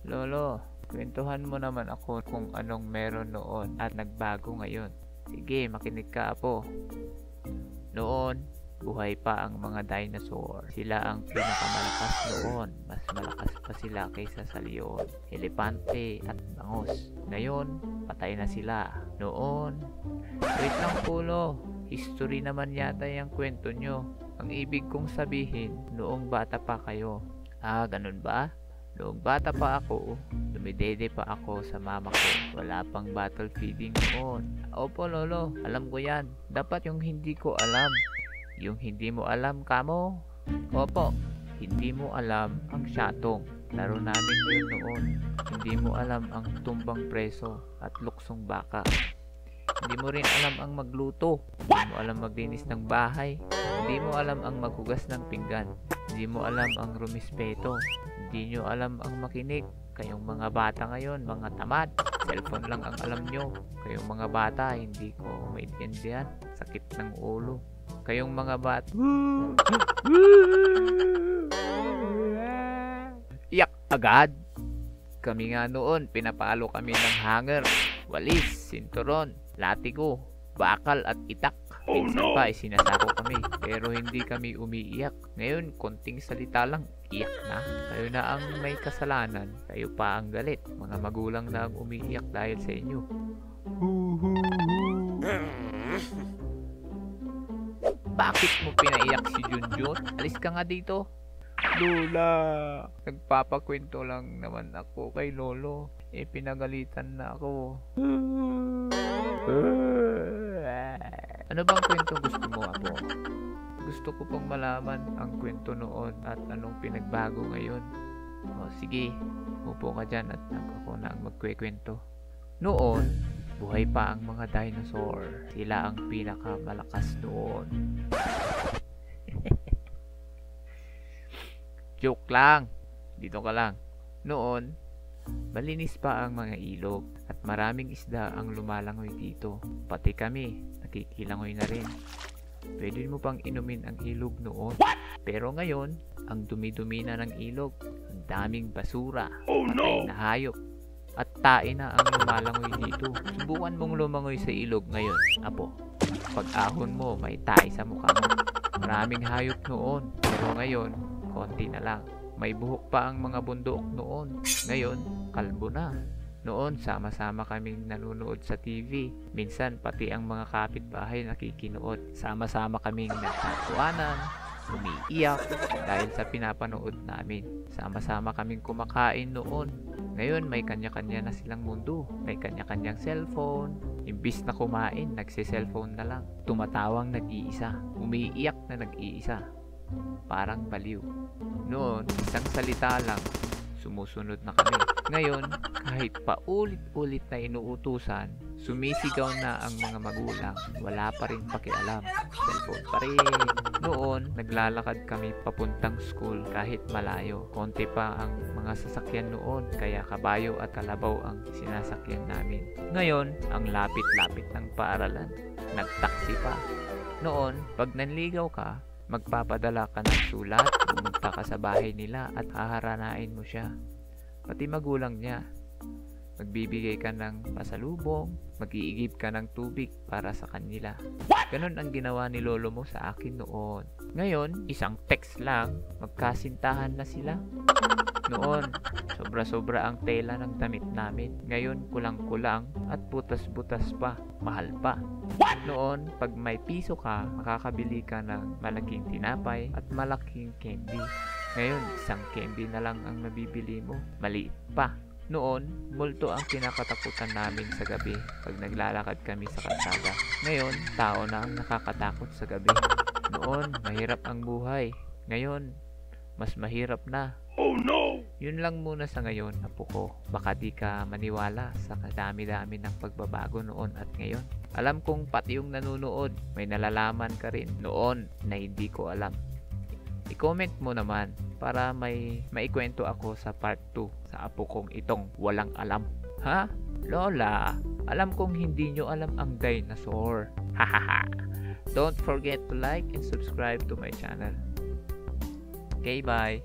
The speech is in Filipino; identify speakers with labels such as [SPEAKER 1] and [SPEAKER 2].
[SPEAKER 1] Lolo, kwentuhan mo naman ako kung anong meron noon at nagbago ngayon. Sige, makinig ka, apo. Noon, buhay pa ang mga dinosaur. Sila ang pinakamalakas noon. Mas malakas pa sila kaysa sa leon, elepante at bangus. Ngayon, patay na sila. Noon, wait lang pulo. History naman yata yung kwento nyo. Ang ibig kong sabihin, noong bata pa kayo. Ah, ganun ba? Noong bata pa ako, dumidede pa ako sa mama ko. Wala pang bottle feeding noon. Opo lolo, alam ko yan. Dapat yung hindi ko alam. Yung hindi mo alam kamo? Opo, hindi mo alam ang syatong. Laro namin yun noon. Hindi mo alam ang tumbang preso at luksong baka. Hindi mo rin alam ang magluto. Hindi mo alam maglinis ng bahay. Hindi mo alam ang maghugas ng pinggan. Hindi mo alam ang rumispeto. Hindi nyo alam ang makinig. Kayong mga bata ngayon, mga tamad. Cellphone lang ang alam nyo. Kayong mga bata, hindi ko maintindihan. Sakit ng ulo. Kayong mga bata. Iyak agad. Kami nga noon, pinapalo kami ng hanger, walis, sinturon, latigo, bakal at itak. Minsan pa sinasako kami, pero hindi kami umiiyak. Ngayon, konting salita lang, iyak na. Kayo na ang may kasalanan, kayo pa ang galit. Mga magulang na ang umiiyak dahil sa inyo. Bakit mo pinaiyak si Junjun? Alis ka nga dito. Lola, nagpapakwento lang naman ako kay Lolo. Pinagalitan na ako. Ano bang kwento gusto mo, apo? Gusto ko pong malaman ang kwento noon at anong pinagbago ngayon. O sige, upo ka dyan at ako na ang magkwekwento. Noon, buhay pa ang mga dinosaur. Sila ang pinakamalakas noon. Joke lang. Dito ka lang. Noon, malinis pa ang mga ilog at maraming isda ang lumalangoy dito. Pati kami, nakikilangoy na rin. Pwede mo pang inumin ang ilog noon. Pero ngayon, ang dumi-dumi na ng ilog. Ang daming basura, patay na hayop, at tae na ang lumalangoy dito. Subukan mong lumangoy sa ilog ngayon, apo. Pag ahon mo, may tae sa mukha mo. Maraming hayop noon. Pero ngayon, konti na lang. May buhok pa ang mga bundok noon. Ngayon, kalbo na. Noon, sama-sama kaming nanonood sa TV. Minsan, pati ang mga kapitbahay nakikinood. Sama-sama kaming nagtatawanan, umiiyak dahil sa pinapanood namin. Sama-sama kaming kumakain noon. Ngayon, may kanya-kanya na silang mundo. May kanya-kanyang cellphone. Imbis na kumain, nagse-cellphone na lang. Tumatawang nag-iisa. Umiiyak na nag-iisa. Parang baliw. Noon, isang salita lang, sumusunod na kami. Ngayon, kahit paulit-ulit na inuutusan, sumisigaw na ang mga magulang. Wala pa rin pakialam. Cellphone pa rin. Noon, naglalakad kami papuntang school kahit malayo. Konti pa ang mga sasakyan noon, kaya kabayo at kalabaw ang sinasakyan namin. Ngayon, ang lapit-lapit ng paaralan. Nagtaksi pa. Noon, pag nanligaw ka, magpapadala ka ng sulat, pumunta ka sa bahay nila at haharanain mo siya. Pati magulang niya. Magbibigay ka ng pasalubong, mag-iigib ka ng tubig para sa kanila. Ganon ang ginawa ni lolo mo sa akin noon. Ngayon, isang text lang, magkasintahan na sila. Noon, sobra-sobra ang tela ng damit namin. Ngayon, kulang-kulang at butas-butas pa. Mahal pa. Noon, pag may piso ka, makakabili ka ng malaking tinapay at malaking candy. Ngayon, isang candy na lang ang nabibili mo. Maliit pa. Noon, multo ang kinakatakutan namin sa gabi pag naglalakad kami sa kalsada. Ngayon, tao na ang nakakatakot sa gabi. Noon, mahirap ang buhay. Ngayon, mas mahirap na. Oh no! Yun lang muna sa ngayon, apo ko. Baka di ka maniwala sa kadami-dami ng pagbabago noon at ngayon. Alam kong pati yung nanonood, may nalalaman ka rin noon na hindi ko alam. I-comment mo naman para may maikwento ako sa part 2 sa apo kong itong walang alam. Ha? Lola, alam kong hindi nyo alam ang dinosaur. Hahaha. Don't forget to like and subscribe to my channel. Okay, bye.